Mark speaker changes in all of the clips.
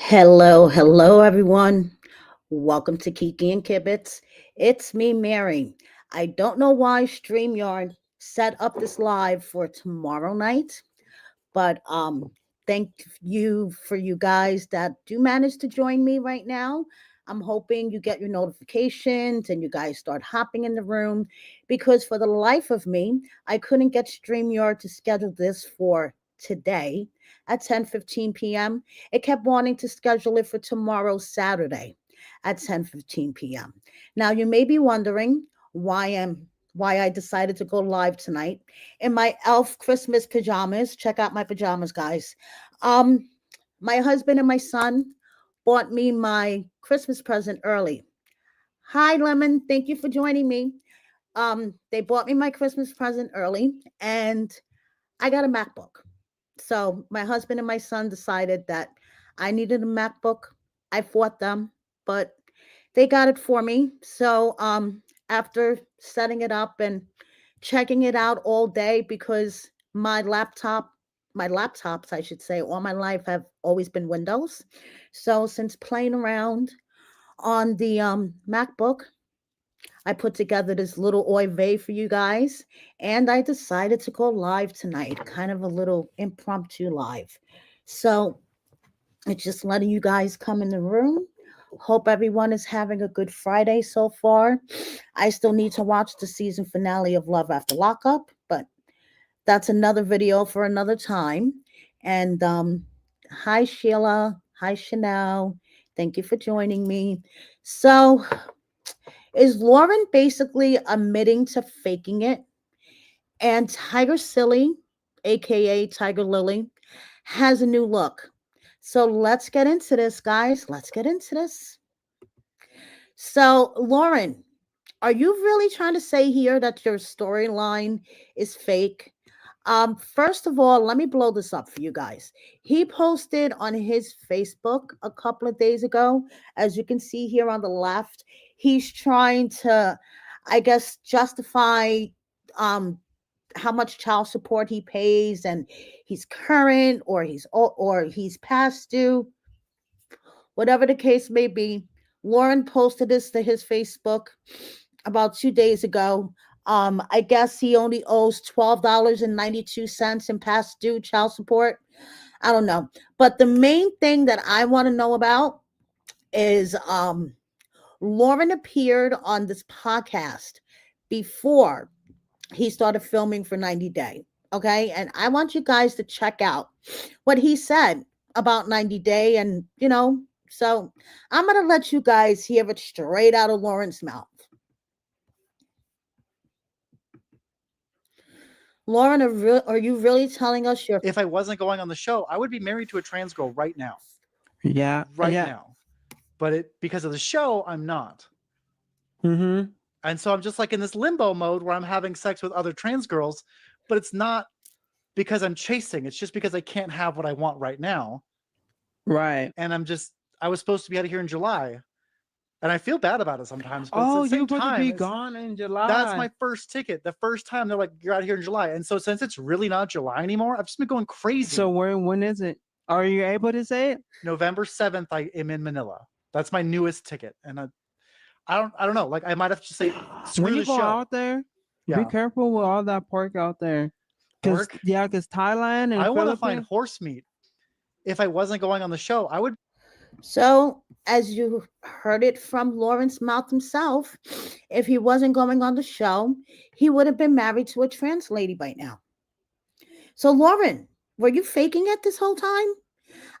Speaker 1: Hello, everyone. Welcome to Kiki and Kibitz. It's me, Mary. I don't know why StreamYard set up this live for tomorrow night, but thank you for you guys that do manage to join me right now. I'm hoping you get your notifications and you guys start hopping in the room because for the life of me, I couldn't get StreamYard to schedule this for today at 10:15 p.m. It kept wanting to schedule it for tomorrow, Saturday at 10:15 p.m. Now you may be wondering why I decided to go live tonight in my elf Christmas pajamas. Check out my pajamas, guys. Um, my husband and my son bought me my Christmas present early. Hi, Lemon. Thank you for joining me. They bought me my Christmas present early, and I got a MacBook. So my husband and my son decided that I needed a MacBook. I fought them, but they got it for me. So after setting it up and checking it out all day because my laptops, I should say, all my life have always been Windows. So since playing around on the MacBook, I put together this little oy vey for you guys, and I decided to go live tonight, kind of a little impromptu live. So it's just letting you guys come in the room. Hope everyone is having a good Friday so far. I still need to watch the season finale of Love After Lockup, but that's another video for another time. And hi, Sheila. Hi, Chanel. Thank you for joining me. So, is Loren basically admitting to faking it? And Tiger Silly, aka Tigerlily, has a new look. So let's get into this, guys. Let's get into this. So, Loren, are you really trying to say here that your storyline is fake? First of all, let me blow this up for you guys. He posted on his Facebook a couple of days ago. As you can see here on the left, he's trying to, I guess, justify um how much child support he pays and he's current or he's past due, whatever the case may be. Loren posted this to his Facebook about 2 days ago. I guess he only owes $12.92 in past due child support. I don't know. But the main thing that I want to know about is Loren appeared on this podcast before he started filming for 90 Day. Okay. And I want you guys to check out what he said about 90 Day. And, so I'm going to let you guys hear it straight out of Loren's mouth. Loren, are you really telling us you're.
Speaker 2: If I wasn't going on the show, I would be married to a trans girl right now.
Speaker 3: Yeah.
Speaker 2: Right now. But because of the show, I'm not.
Speaker 3: Mm-hmm.
Speaker 2: And so I'm just like in this limbo mode where I'm having sex with other trans girls, but it's not because I'm chasing. It's just because I can't have what I want right now.
Speaker 3: Right.
Speaker 2: And I was supposed to be out of here in July. And I feel bad about it sometimes. But
Speaker 3: Oh,
Speaker 2: at the same
Speaker 3: you're supposed
Speaker 2: time,
Speaker 3: to be gone in July.
Speaker 2: That's my first ticket. The first time they're like, you're out here in July. And so since it's really not July anymore, I've just been going crazy.
Speaker 3: So when is it? Are you able to say it?
Speaker 2: November 7th, I am in Manila. That's my newest ticket. And I don't know. Like I might have to say screw
Speaker 3: when you
Speaker 2: the
Speaker 3: go
Speaker 2: show.
Speaker 3: out there, be careful with all that pork out there.
Speaker 2: Pork?
Speaker 3: Yeah, because Thailand and
Speaker 2: I want to
Speaker 3: Philippines.
Speaker 2: find horse meat. If I wasn't going on the show, I would.
Speaker 1: So, as you heard it from Loren's mouth himself, if he wasn't going on the show, he would have been married to a trans lady by now. So, Loren, were you faking it this whole time?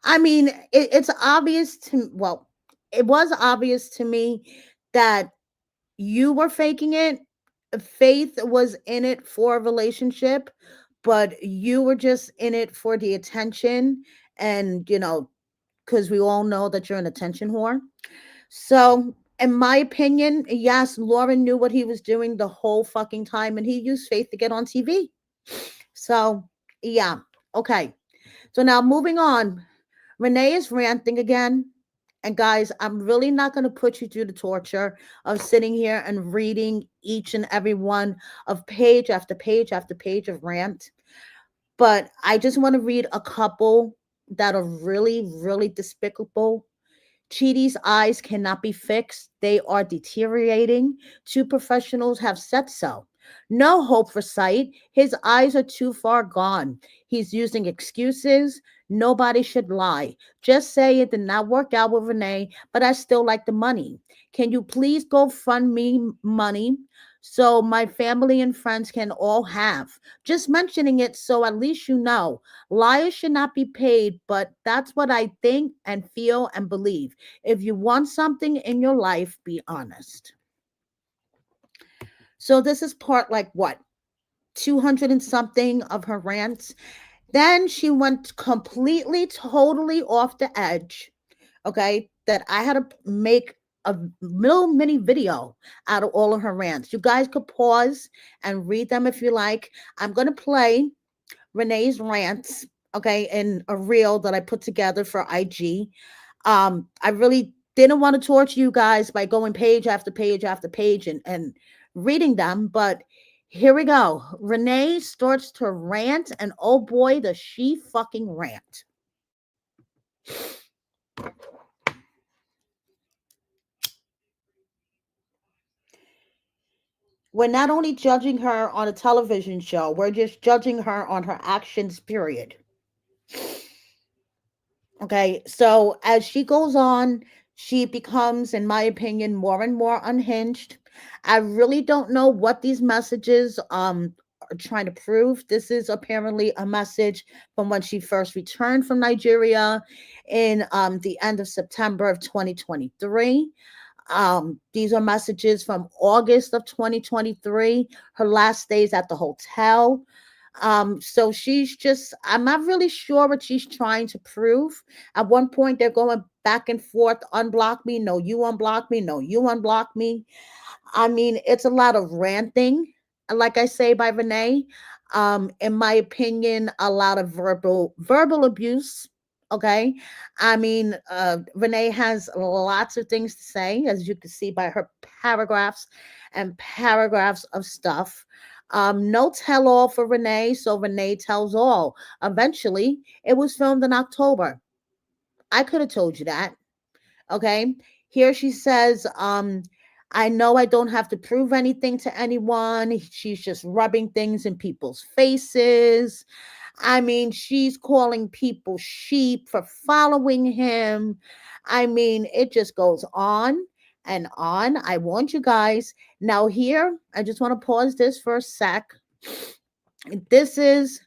Speaker 1: I mean, it's obvious to, well, it was obvious to me that you were faking it. Faith was in it for a relationship, but you were just in it for the attention and, because we all know that you're an attention whore. So, in my opinion, yes, Loren knew what he was doing the whole fucking time and he used Faith to get on TV. So, yeah. Okay. So now moving on. Renee is ranting again. And guys, I'm really not going to put you through the torture of sitting here and reading each and every one of page after page after page of rant. But I just want to read a couple that are really, really despicable. Chidi's eyes cannot be fixed. They are deteriorating. Two professionals have said so. No hope for sight. His eyes are too far gone. He's using excuses. Nobody should lie. Just say it did not work out with Renee, but I still like the money. Can you please go fund me money so my family and friends can all have? Just mentioning it so at least you know. Liars should not be paid, but that's what I think and feel and believe. If you want something in your life, be honest. So this is part like what? 200 and something of her rants. Then she went completely, totally off the edge. Okay. That I had to make a little mini video out of all of her rants. You guys could pause and read them if you like. I'm going to play Renee's rants, okay, in a reel that I put together for IG. I really didn't want to torture you guys by going page after page after page and reading them, but here we go. Renee starts to rant, and oh boy, does she fucking rant. We're not only judging her on a television show, we're just judging her on her actions, period. Okay, so as she goes on, she becomes, in my opinion, more and more unhinged. I really don't know what these messages are trying to prove. This is apparently a message from when she first returned from Nigeria in the end of September of 2023. These are messages from August of 2023, her last days at the hotel. So she's just, I'm not really sure what she's trying to prove. At one point, they're going back and forth, unblock me, no, you unblock me, no, you unblock me. I mean, it's a lot of ranting, like I say by Renee. In my opinion, a lot of verbal abuse. Okay. I mean, Renee has lots of things to say, as you can see by her paragraphs and paragraphs of stuff. No tell all for Renee, so Renee tells all. Eventually, it was filmed in October. I could have told you that. Okay. Here she says, I know I don't have to prove anything to anyone. She's just rubbing things in people's faces. I mean, she's calling people sheep for following him. I mean, it just goes on and on. I warned you guys. Now, here, I just want to pause this for a sec. This is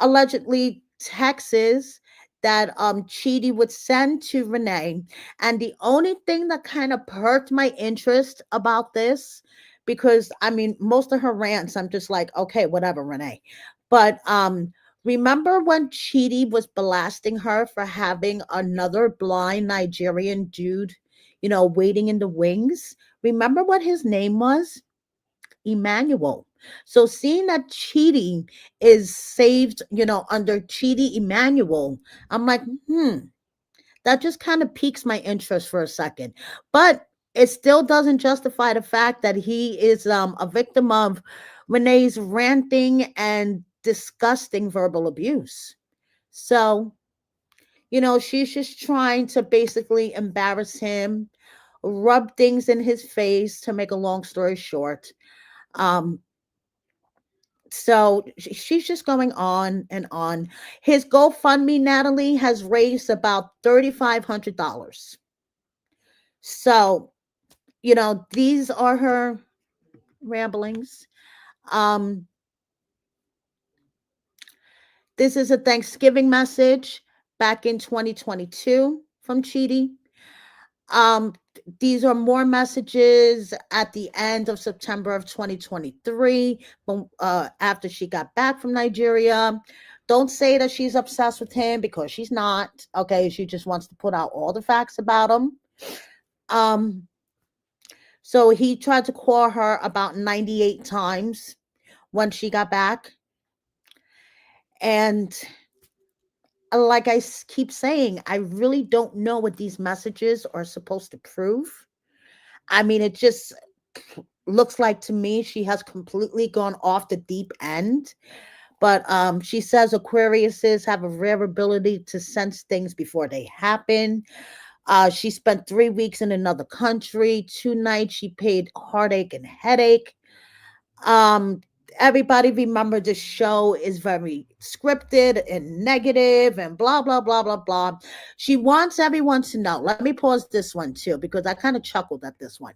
Speaker 1: allegedly texts that Chidi would send to Renee. And the only thing that kind of perked my interest about this, because I mean, most of her rants, I'm just like, okay, whatever, Renee. But remember when Chidi was blasting her for having another blind Nigerian dude, waiting in the wings? Remember what his name was? Emmanuel. So seeing that Chidi is saved, under Chidi Emmanuel, I'm like, that just kind of piques my interest for a second. But it still doesn't justify the fact that he is a victim of Renee's ranting and disgusting verbal abuse. So, she's just trying to basically embarrass him, rub things in his face, to make a long story short. Um, So she's just going on and on. His GoFundMe, Natalie, has raised about $3,500. So, these are her ramblings. Um, this is a Thanksgiving message back in 2022 from Chidi. Um, these are more messages at the end of September of 2023, after she got back from Nigeria. Don't say that she's obsessed with him, because she's not. Okay, she just wants to put out all the facts about him. Um, so he tried to call her about 98 times when she got back. And like I keep saying, I really don't know what these messages are supposed to prove. I mean, it just looks like to me she has completely gone off the deep end. But she says Aquariuses have a rare ability to sense things before they happen. She spent 3 weeks in another country. 2 nights she paid heartache and headache. Um, Everybody remember the show is very scripted and negative and blah blah blah blah blah. She wants everyone to know. Let me pause this one too because I kind of chuckled at this one.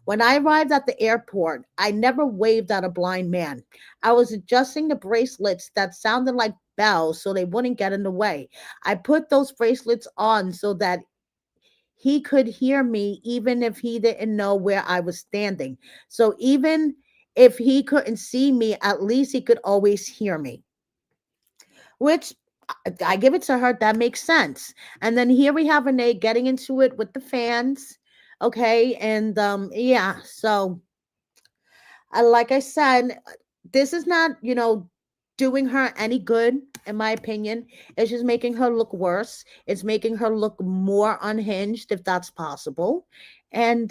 Speaker 1: When I arrived at the airport, I never waved at a blind man. I was adjusting the bracelets that sounded like bells so they wouldn't get in the way. I put those bracelets on so that he could hear me even if he didn't know where I was standing. So even if he couldn't see me, at least he could always hear me, which I give it to her. That makes sense. And then here we have Renee getting into it with the fans. Okay. And yeah, so like I said, this is not, doing her any good, in my opinion. It's just making her look worse. It's making her look more unhinged, if that's possible. And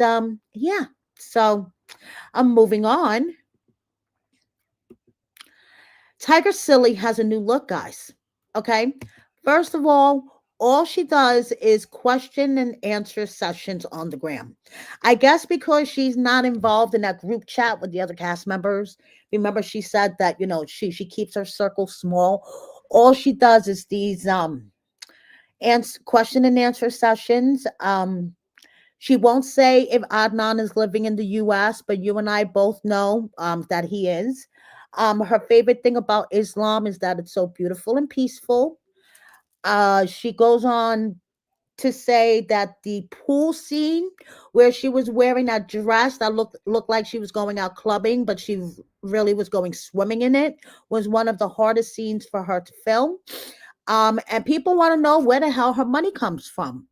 Speaker 1: yeah, so I'm moving on. Tiger Silly has a new look, guys. Okay. First of all she does is question and answer sessions on the gram. I guess because she's not involved in that group chat with the other cast members. Remember, she said that, she keeps her circle small. All she does is these question and answer sessions. She won't say if Adnan is living in the US, but you and I both know that he is. Her favorite thing about Islam is that it's so beautiful and peaceful. She goes on to say that the pool scene where she was wearing that dress that looked like she was going out clubbing, but she really was going swimming in it, was one of the hardest scenes for her to film. And people want to know where the hell her money comes from.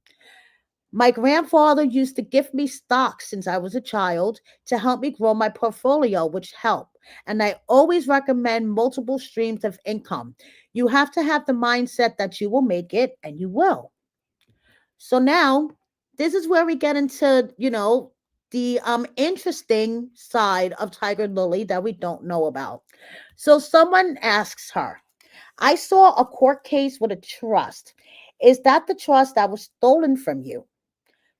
Speaker 1: My grandfather used to gift me stocks since I was a child to help me grow my portfolio, which helped. And I always recommend multiple streams of income. You have to have the mindset that you will make it, and you will. So now, this is where we get into, the interesting side of Tiger Lily that we don't know about. So someone asks her, I saw a court case with a trust. Is that the trust that was stolen from you?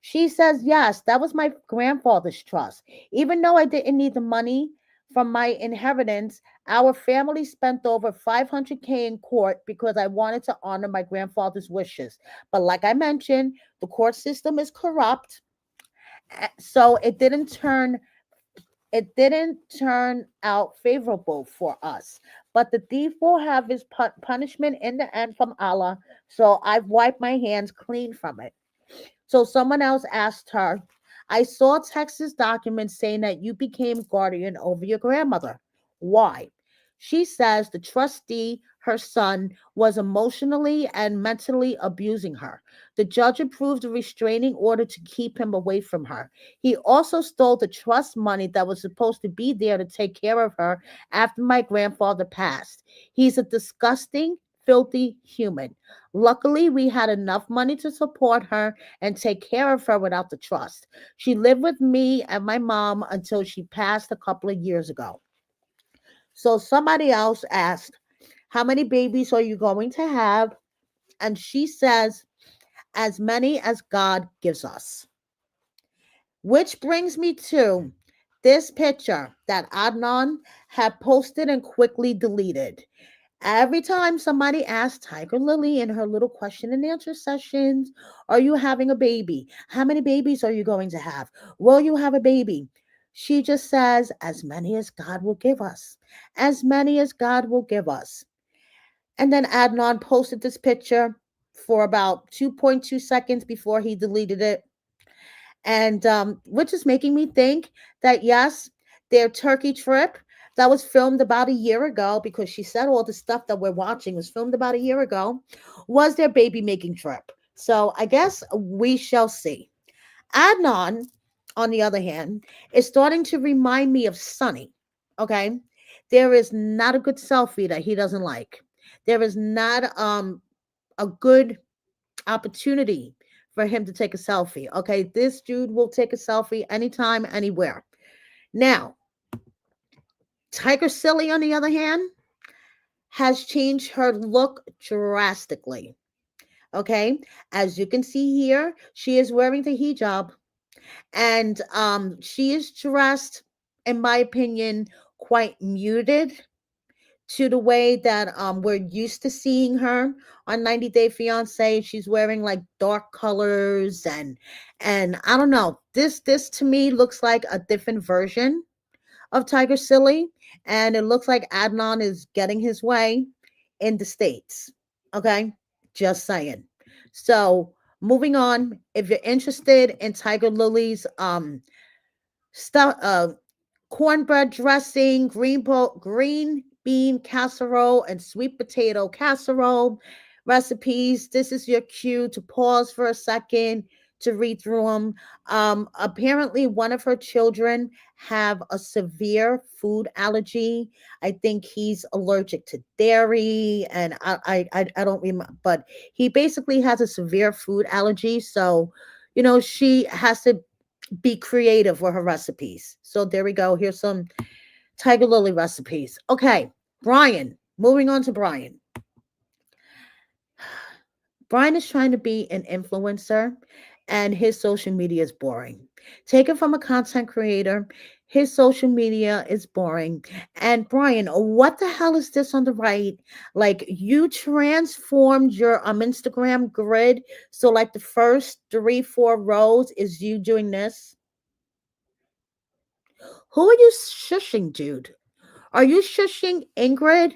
Speaker 1: She says, yes, that was my grandfather's trust. Even though I didn't need the money from my inheritance, our family spent over 500K in court because I wanted to honor my grandfather's wishes. But like I mentioned, the court system is corrupt. So it didn't turn out favorable for us. But the thief will have his punishment in the end from Allah. So I've wiped my hands clean from it. So someone else asked her, I saw Texas documents saying that you became guardian over your grandmother. Why? She says the trustee, her son, was emotionally and mentally abusing her. The judge approved a restraining order to keep him away from her. He also stole the trust money that was supposed to be there to take care of her after my grandfather passed. He's a disgusting, filthy human. Luckily, we had enough money to support her and take care of her without the trust. She lived with me and my mom until she passed a couple of years ago. So somebody else asked, how many babies are you going to have? And she says, as many as God gives us. Which brings me to this picture that Adnan had posted and quickly deleted. Every time somebody asks Tiger Lily in her little question and answer sessions, are you having a baby? How many babies are you going to have? Will you have a baby? She just says, as many as God will give us. As many as God will give us. And then Adnan posted this picture for about 2.2 seconds before he deleted it. And which is making me think that, yes, their Turkey trip that was filmed about a year ago, because she said all the stuff that we're watching was filmed about a year ago, was their baby making trip. So I guess we shall see. Adnan, on the other hand, is starting to remind me of Sunny. Okay. There is not a good selfie that he doesn't like. There is not a good opportunity for him to take a selfie. Okay, this dude will take a selfie anytime, anywhere. Now, Tiger Silly, on the other hand, has changed her look drastically. Okay, as you can see here, she is wearing the hijab, and she is dressed, in my opinion, quite muted to the way that we're used to seeing her on 90 Day Fiance. She's wearing like dark colors, and I don't know. This to me looks like a different version of Tiger Silly, and it looks like Adnan is getting his way in the States. Okay, just saying. So moving on, if you're interested in Tiger Lily's stuff, cornbread dressing, green bean casserole, and sweet potato casserole recipes. This is your cue to pause for a second to read through them. Apparently, one of her children have a severe food allergy. I think he's allergic to dairy, and I don't remember, but he basically has a severe food allergy. So, she has to be creative with her recipes. So there we go. Here's some Tiger Lily recipes. Okay, Brian. Moving on to Brian. Brian is trying to be an influencer, and his social media is boring. Taken from a content creator, his social media is boring. And Brian, what the hell is this on the right? Like, you transformed your Instagram grid, so like the first 3 4 rows is you doing this. Who are you shushing, dude? Are you shushing Ingrid?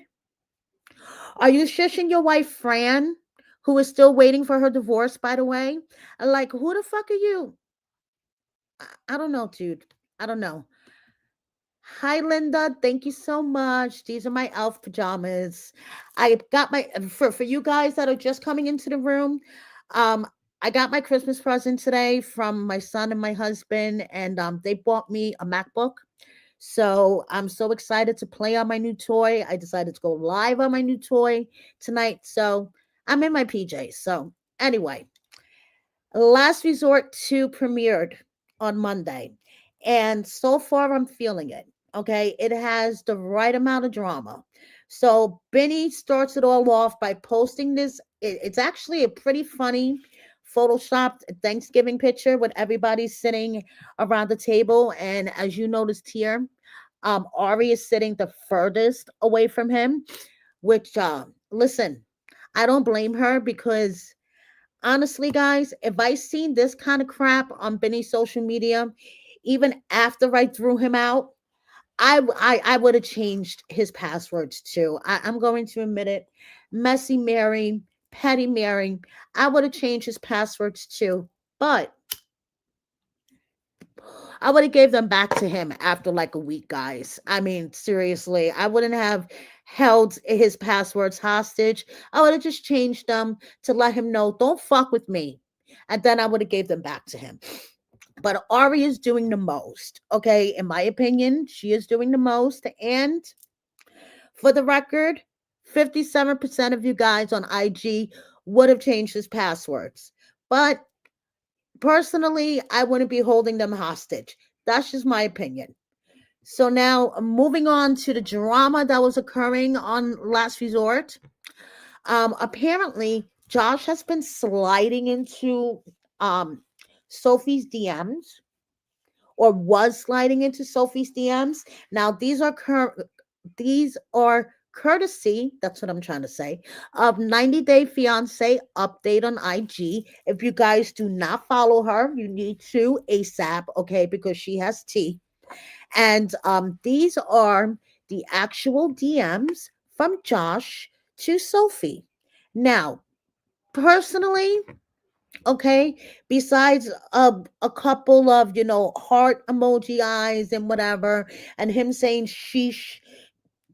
Speaker 1: Are you shushing your wife, Fran, who is still waiting for her divorce, by the way? Like, who the fuck are you? I don't know, dude. I don't know. Hi, Linda. Thank you so much. These are my elf pajamas. I got my for you guys that are just coming into the room. Um, I got my Christmas present today from my son and my husband, and they bought me a MacBook. So I'm so excited to play on my new toy. I decided to go live on my new toy tonight. So I'm in my PJs. So anyway, Last Resort 2 premiered on Monday. And so far, I'm feeling it. Okay. It has the right amount of drama. So Benny starts it all off by posting this. It's actually a pretty funny photoshopped Thanksgiving picture with everybody sitting around the table. And as you noticed here, Ari is sitting the furthest away from him, which, listen, I don't blame her because honestly, guys, if I seen this kind of crap on Benny's social media, even after I threw him out, I would have changed his passwords too. I'm going to admit it. Messy Mary, Petty Mary, I would have changed his passwords too. But I would have gave them back to him after like a week, guys. I mean, seriously, I wouldn't have held his passwords hostage. I would have just changed them to let him know, don't fuck with me. And then I would have gave them back to him. But Ari is doing the most. Okay, in my opinion, she is doing the most. And for the record, 57% of you guys on IG would have changed his passwords. But personally, I wouldn't be holding them hostage. That's just my opinion. So now, moving on to the drama that was occurring on Last Resort. Apparently, Josh has been sliding into Sophie's DMs, or was sliding into Sophie's DMs. Now, these are courtesy, that's what I'm trying to say, of 90 Day Fiance update on IG. If you guys do not follow her, you need to ASAP, okay, because she has tea. And these are the actual DMs from Josh to Sophie. Now, personally, okay, besides a couple of, heart emoji eyes and whatever, and him saying sheesh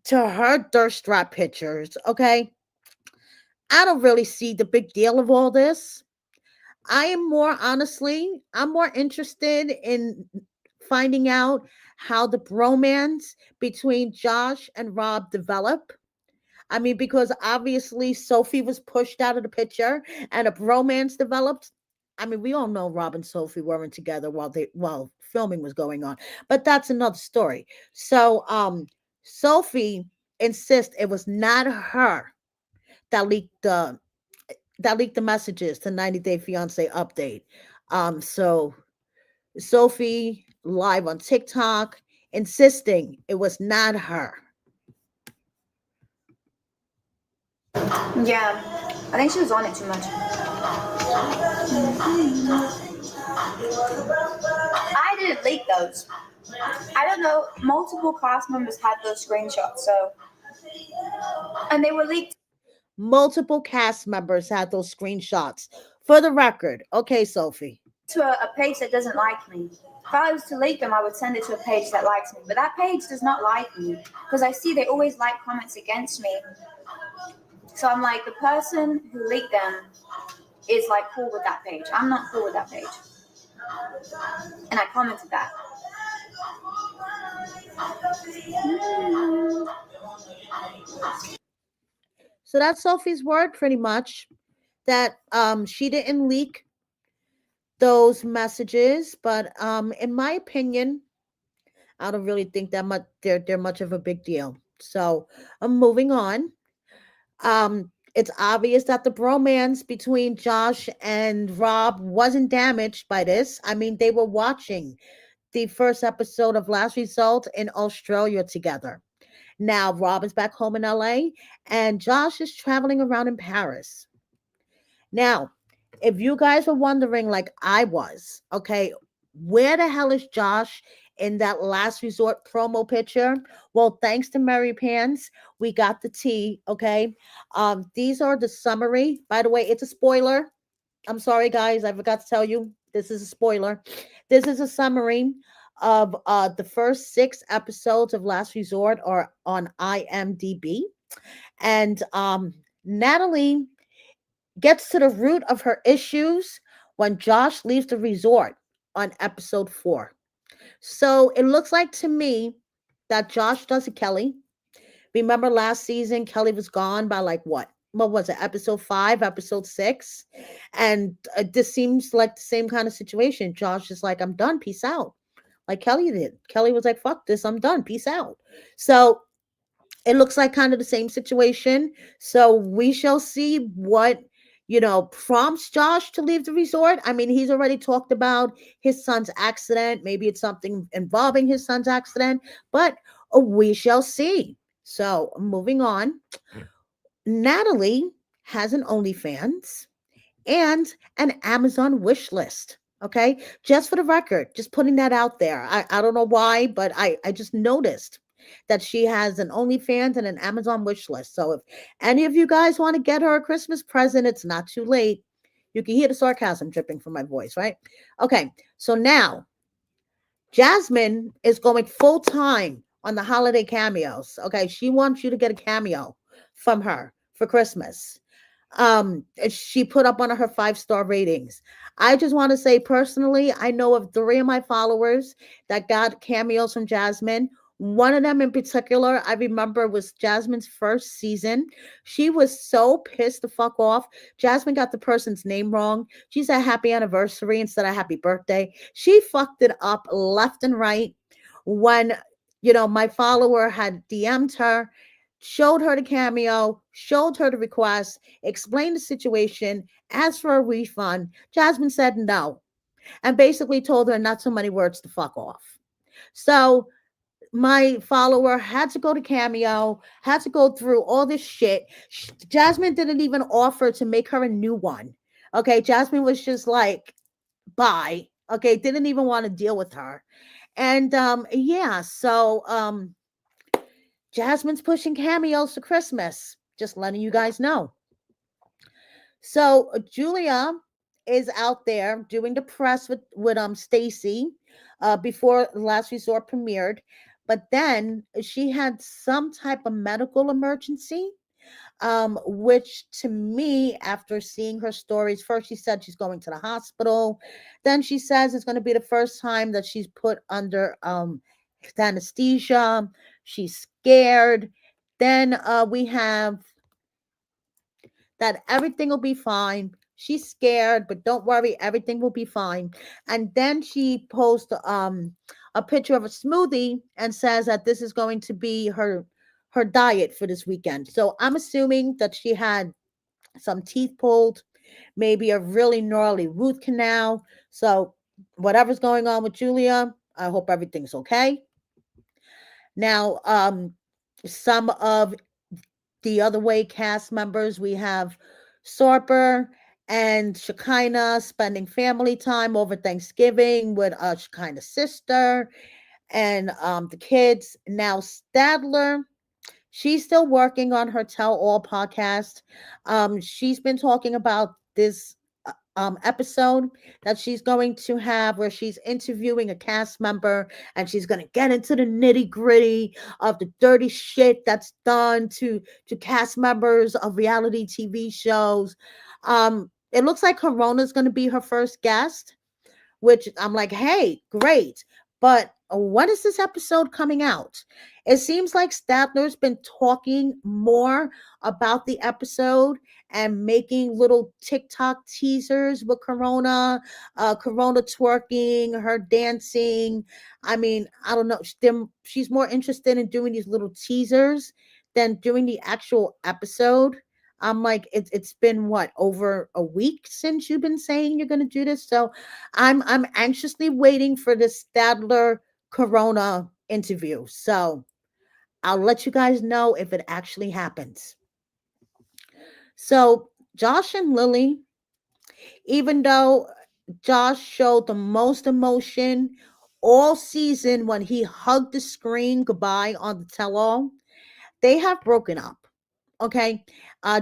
Speaker 1: to her thirst trap pictures, okay, I don't really see the big deal of all this. I'm more interested in finding out how the bromance between Josh and Rob develop. I mean, because obviously Sophie was pushed out of the picture and a bromance developed. I mean, we all know Rob and Sophie weren't together while filming was going on, but that's another story. So, Sophie insist it was not her that leaked the messages to 90 Day Fiance update. So Sophie live on TikTok insisting it was not her.
Speaker 4: Yeah, I think she was on it too much. I didn't leak those. I don't know. Multiple cast members had those screenshots, so and they were leaked
Speaker 1: Multiple cast members had those screenshots. For the record, okay, Sophie.
Speaker 4: to a page that doesn't like me. If I was to leak them, I would send it to a page that likes me. But that page does not like me because I see they always like comments against me. So I'm like, the person who leaked them is like cool with that page. I'm not cool with that page. And I commented that.
Speaker 1: So that's Sophie's word pretty much, that she didn't leak those messages, but in my opinion, I don't really think that much they're much of a big deal. So I'm moving on. It's obvious that the bromance between Josh and Rob wasn't damaged by this. I mean, they were watching the first episode of Last Result in Australia together. Now Rob is back home in LA and Josh is traveling around in Paris. Now, if you guys were wondering, like I was, okay, where the hell is Josh in that Last Resort promo picture? Well, thanks to Mary Pants, we got the tea, okay? These are the summary. By the way, it's a spoiler. I'm sorry, guys, I forgot to tell you. This is a spoiler. This is a summary of the first 6 episodes of Last Resort or on IMDb. And Natalie gets to the root of her issues when Josh leaves the resort on episode 4. So it looks like to me that Josh does a Kelly. Remember last season, Kelly was gone by like what? What was it? Episode 5, episode 6? And this seems like the same kind of situation. Josh is like, I'm done. Peace out. Like Kelly did. Kelly was like, fuck this. I'm done. Peace out. So it looks like kind of the same situation. So we shall see what, prompts Josh to leave the resort. I mean, he's already talked about his son's accident. Maybe it's something involving his son's accident, but we shall see. So moving on, Natalie has an OnlyFans and an Amazon wish list. Okay. Just for the record, just putting that out there. I don't know why, but I just noticed that she has an OnlyFans and an Amazon wish list. So if any of you guys want to get her a Christmas present, it's not too late. You can hear the sarcasm dripping from my voice, right? Okay. So now Jasmine is going full time on the holiday cameos. Okay. She wants you to get a cameo from her for Christmas. She put up one of her 5-star ratings. I just want to say personally, I know of 3 of my followers that got cameos from Jasmine. One of them in particular, I remember, was Jasmine's first season. She was so pissed the fuck off. Jasmine got the person's name wrong. She said happy anniversary instead of happy birthday. She fucked it up left and right. When, my follower had DM'd her, showed her the cameo, showed her the request, explained the situation, asked for a refund. Jasmine said no, and basically told her not so many words to fuck off. So my follower had to go to Cameo, had to go through all this shit. Jasmine didn't even offer to make her a new one. Okay, Jasmine was just like, bye. Okay, didn't even want to deal with her. And yeah, so Jasmine's pushing cameos for Christmas. Just letting you guys know. So Julia is out there doing the press with Stacy before Last Resort premiered, but then she had some type of medical emergency. Which to me, after seeing her stories, first she said she's going to the hospital, then she says it's going to be the first time that she's put under anesthesia. She's scared. Then we have that everything will be fine. She's scared, but don't worry, everything will be fine. And then she posts a picture of a smoothie and says that this is going to be her her diet for this weekend. So I'm assuming that she had some teeth pulled, maybe a really gnarly root canal. So whatever's going on with Julia, I hope everything's okay. Now, some of the other way cast members, we have Sorper and Shekinah spending family time over Thanksgiving with Shekinah's sister and the kids. Now, Stadler, she's still working on her Tell All podcast. She's been talking about this episode that she's going to have where she's interviewing a cast member and she's going to get into the nitty gritty of the dirty shit that's done to cast members of reality TV shows. It looks like Corona's going to be her first guest, which I'm like, hey, great. But when is this episode coming out? It seems like Statler's been talking more about the episode and making little TikTok teasers with Corona, Corona twerking, her dancing. I mean, I don't know. She's more interested in doing these little teasers than doing the actual episode. I'm like, it's been what, over a week since you've been saying you're gonna do this. So I'm anxiously waiting for the Stadler Corona interview. So I'll let you guys know if it actually happens. So Josh and Lily, even though Josh showed the most emotion all season when he hugged the screen goodbye on the tell-all, they have broken up. Okay.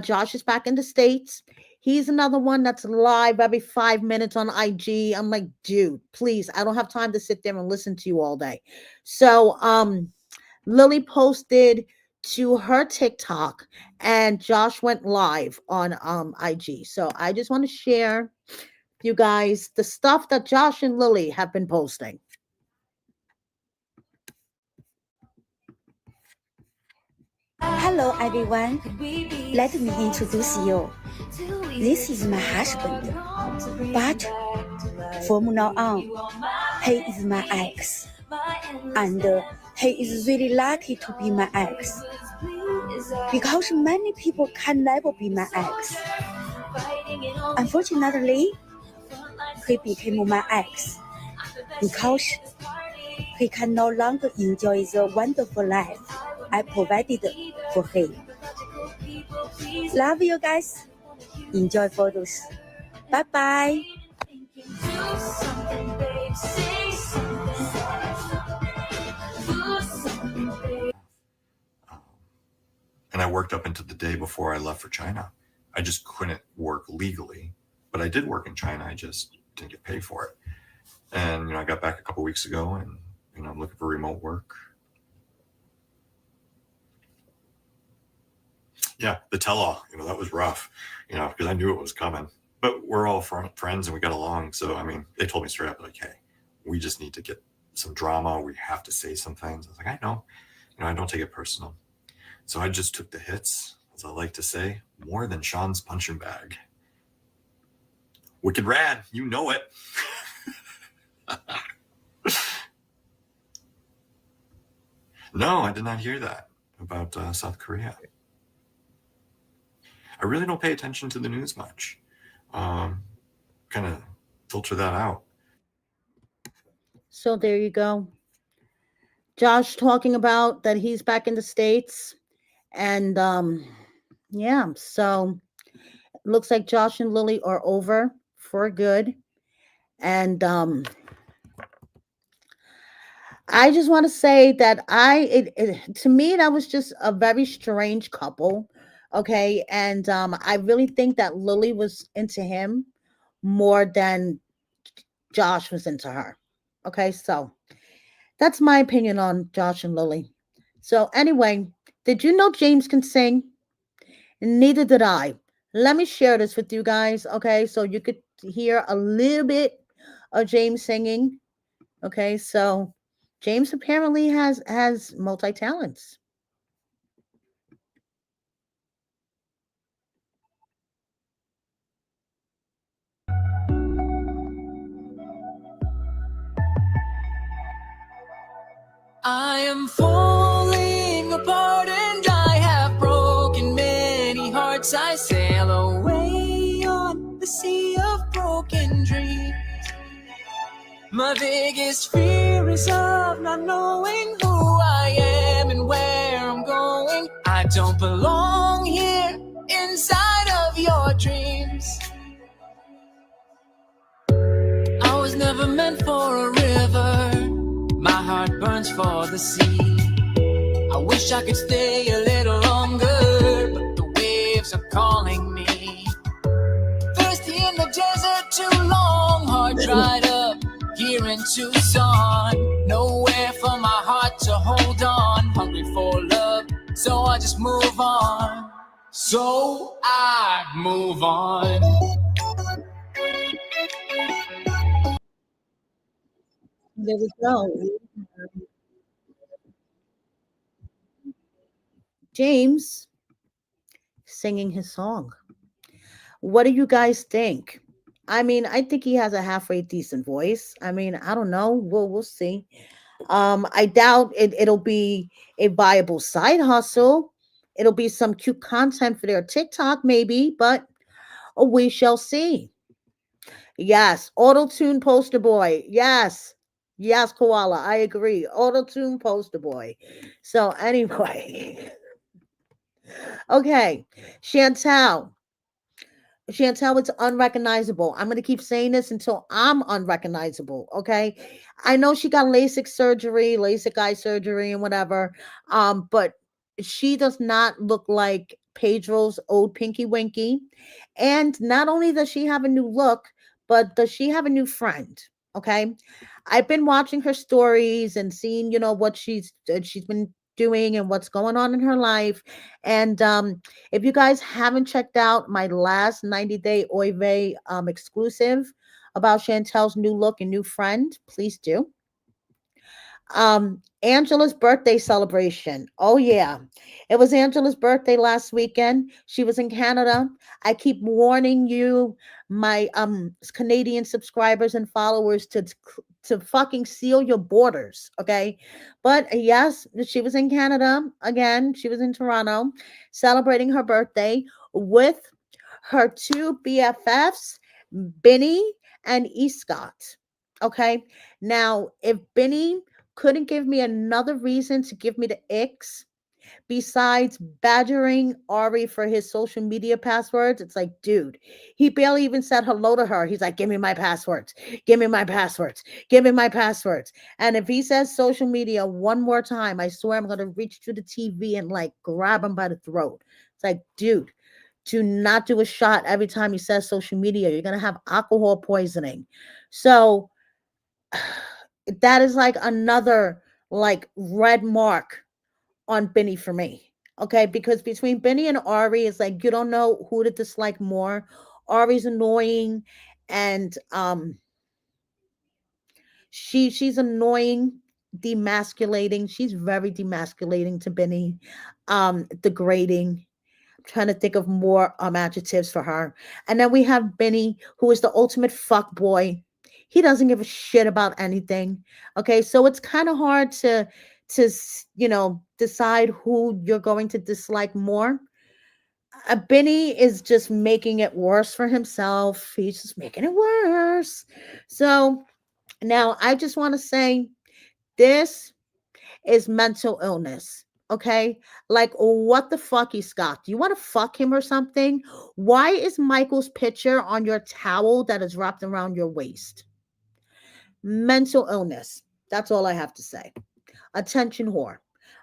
Speaker 1: Josh is back in the States. He's another one that's live every 5 minutes on IG. I'm like, dude, please, I don't have time to sit there and listen to you all day. So Lily posted to her TikTok and Josh went live on IG. So I just want to share with you guys the stuff that Josh and Lily have been posting.
Speaker 5: Hello everyone, let me introduce you. This is my husband, but from now on, he is my ex, and he is really lucky to be my ex, because many people can never be my ex. Unfortunately, he became my ex because he can no longer enjoy the wonderful life I provided for him. Love you guys. Enjoy photos. Bye-bye.
Speaker 6: And I worked up into the day before I left for China. I just couldn't work legally, but I did work in China. I just didn't get paid for it. And, I got back a couple weeks ago and, I'm looking for remote work. Yeah, the tell-all, that was rough, because I knew it was coming. But we're all friends and we got along. So, they told me straight up, like, hey, we just need to get some drama. We have to say some things. I was like, I know. I don't take it personal. So I just took the hits, as I like to say, more than Sean's punching bag. Wicked rad, you know it. No, I did not hear that about South Korea. I really don't pay attention to the news much. Kind of filter that out.
Speaker 1: So there you go. Josh talking about that he's back in the States. And yeah, so it looks like Josh and Lily are over for good. And I just want to say that to me, that was just a very strange couple. Okay. And I really think that Lily was into him more than Josh was into her. Okay. So that's my opinion on Josh and Lily. So anyway, did you know James can sing? Neither did I. Let me share this with you guys. Okay. So you could hear a little bit of James singing. Okay. So James apparently has multi-talents.
Speaker 7: I am falling apart and My biggest fear is of not knowing who I am and where I'm going. I don't belong here inside of your dreams. I was never meant for a river. My heart burns for the sea. I wish I could stay a little longer, but the waves are calling me. Thirsty in the desert too long, heart dried up here in Tucson. Nowhere for my heart to hold on, hungry for love, so I just move on. So I move on.
Speaker 1: There we go. James singing his song. What do you guys think? I mean, I think he has a halfway decent voice. I mean, I don't know. We'll see. I doubt it'll be a viable side hustle. It'll be some cute content for their TikTok, maybe, but we shall see. Yes, auto tune poster boy. Yes, yes, koala. I agree. Auto tune poster boy. So anyway, okay, Chantel. Chantel, it's unrecognizable. I'm going to keep saying this until I'm unrecognizable. Okay. I know she got LASIK surgery, LASIK eye surgery, and whatever. But she does not look like Pedro's old Pinky Winky. And not only does she have a new look, but does she have a new friend? Okay. I've been watching her stories and seeing, what she's been doing and what's going on in her life. And if you guys haven't checked out my last 90-day Oy Vey exclusive about Chantel's new look and new friend, please do. Angela's birthday celebration. Oh yeah. It was Angela's birthday last weekend. She was in Canada. I keep warning you, my Canadian subscribers and followers, to fucking seal your borders, okay? But yes, she was in Canada again. She was in Toronto celebrating her birthday with her two BFFs, Benny and E. Scott. Okay. Now, if Benny couldn't give me another reason to give me the icks besides badgering Ari for his social media passwords, it's like, dude, he barely even said hello to her. He's like, give me my passwords, give me my passwords, give me my passwords. And if he says social media one more time, I swear I'm going to reach to the TV and like grab him by the throat. It's like, dude, do not do a shot every time he says social media. You're going to have alcohol poisoning. So that is like another like red mark on Benny for me. Okay, because between Benny and Ari, it's like you don't know who to dislike more. Ari's annoying, and she's annoying, demasculating. She's very demasculating to Benny, degrading. Trying to think of more adjectives for her. And then we have Benny, who is the ultimate fuck boy. He doesn't give a shit about anything. Okay, so it's kind of hard to decide who you're going to dislike more. Benny is just making it worse for himself. He's just making it worse. So now I just want to say this is mental illness. Okay. Like, what the fuck, you Scott? Do you want to fuck him or something? Why is Michael's picture on your towel that is wrapped around your waist? Mental illness. That's all I have to say. Attention whore.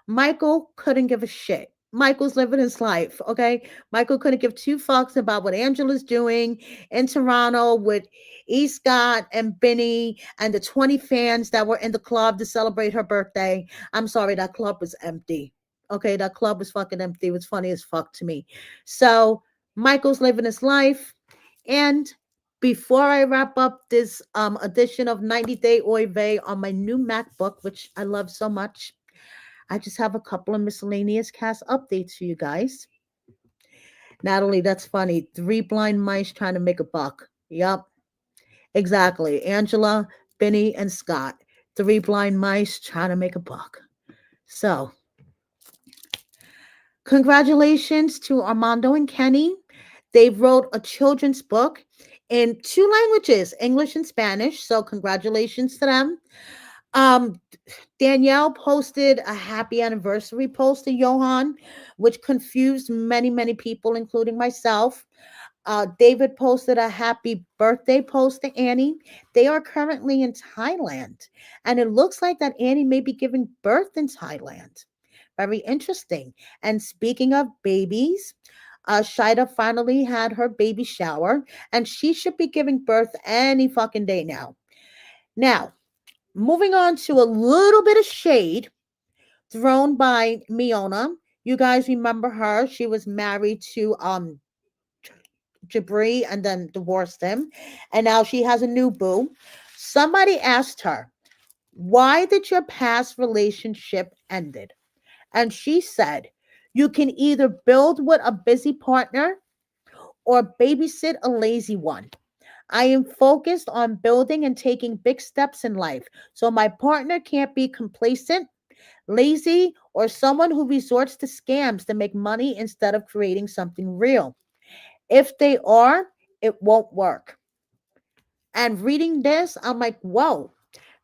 Speaker 1: Michael couldn't give a shit. Michael's living his life, okay? Michael couldn't give two fucks about what Angela's doing in Toronto with E. Scott and Benny and the 20 fans that were in the club to celebrate her birthday. I'm sorry, that club was empty. Okay, that club was fucking empty. It was funny as fuck to me. So Michael's living his life. And before I wrap up this edition of 90 Day Oy Vey on my new MacBook, which I love so much, I just have a couple of miscellaneous cast updates for you guys. Natalie, that's funny. 3 blind mice trying to make a buck. Yup, exactly. Angela, Benny, and Scott. 3 blind mice trying to make a buck. So, congratulations to Armando and Kenny. They wrote a children's book in 2 languages, English and Spanish. So congratulations to them. Um, Danielle posted a happy anniversary post to Johan, which confused many, many people, including myself. David posted a happy birthday post to Annie. They are currently in Thailand, and it looks like that Annie may be giving birth in Thailand. Very interesting. And speaking of babies, Shida finally had her baby shower, and she should be giving birth any fucking day now. Now, moving on to a little bit of shade thrown by Miona. You guys remember her? She was married to Jabri and then divorced him, and now she has a new boo. Somebody asked her, "Why did your past relationship ended?" And she said, "You can either build with a busy partner or babysit a lazy one. I am focused on building and taking big steps in life, so my partner can't be complacent, lazy, or someone who resorts to scams to make money instead of creating something real. If they are, it won't work." And reading this, I'm like, whoa,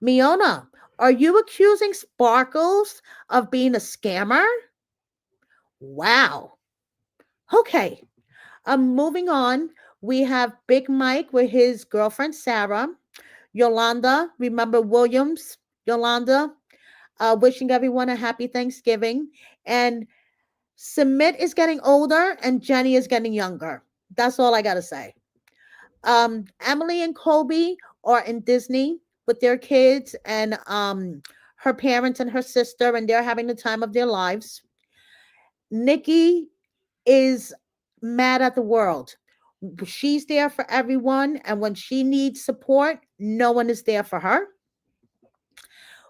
Speaker 1: Miona, are you accusing Sparkles of being a scammer? Wow. Okay. Moving on, we have Big Mike with his girlfriend Sarah. Yolanda, remember Williams? Yolanda, wishing everyone a happy Thanksgiving. And Submit is getting older and Jenny is getting younger. That's all I gotta say. Emily and Kobe are in Disney with their kids and her parents and her sister, and they're having the time of their lives. Nikki is mad at the world. She's there for everyone, and when she needs support, no one is there for her.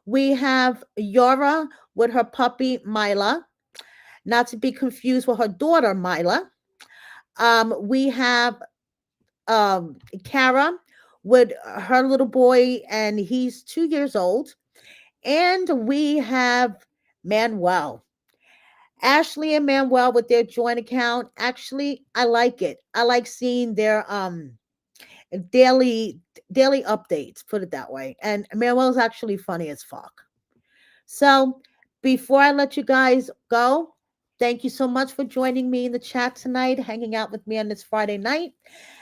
Speaker 1: We have Yora with her puppy Mila, not to be confused with her daughter Mila. We have Kara with her little boy, and he's 2 years old. And we have Manuel. Ashley and Manuel with their joint account. Actually, I like it. I like seeing their daily daily updates, put it that way. And Manuel's actually funny as fuck. So before I let you guys go, thank you so much for joining me in the chat tonight, hanging out with me on this Friday night,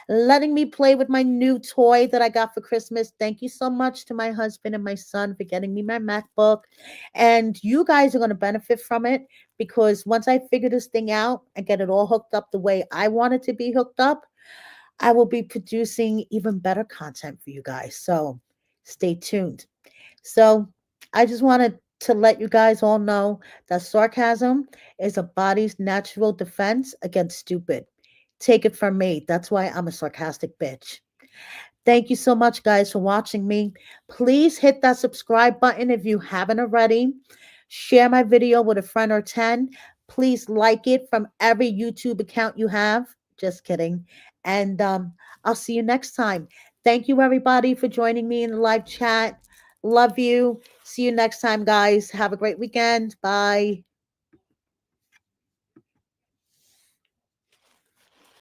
Speaker 1: letting me play with my new toy that I got for Christmas. Thank you so much to my husband and my son for getting me my MacBook. And you guys are going to benefit from it because once I figure this thing out and get it all hooked up the way I want it to be hooked up, I will be producing even better content for you guys. So stay tuned. So I just wanted to let you guys all know that sarcasm is a body's natural defense against stupid. Take it from me. That's why I'm a sarcastic bitch. Thank you so much, guys, for watching me. Please hit that subscribe button if you haven't already. Share my video with a friend or 10. Please like it from every YouTube account you have. Just kidding. And I'll see you next time. Thank you, everybody, for joining me in the live chat. Love you. See you next time, guys. Have a great weekend. Bye.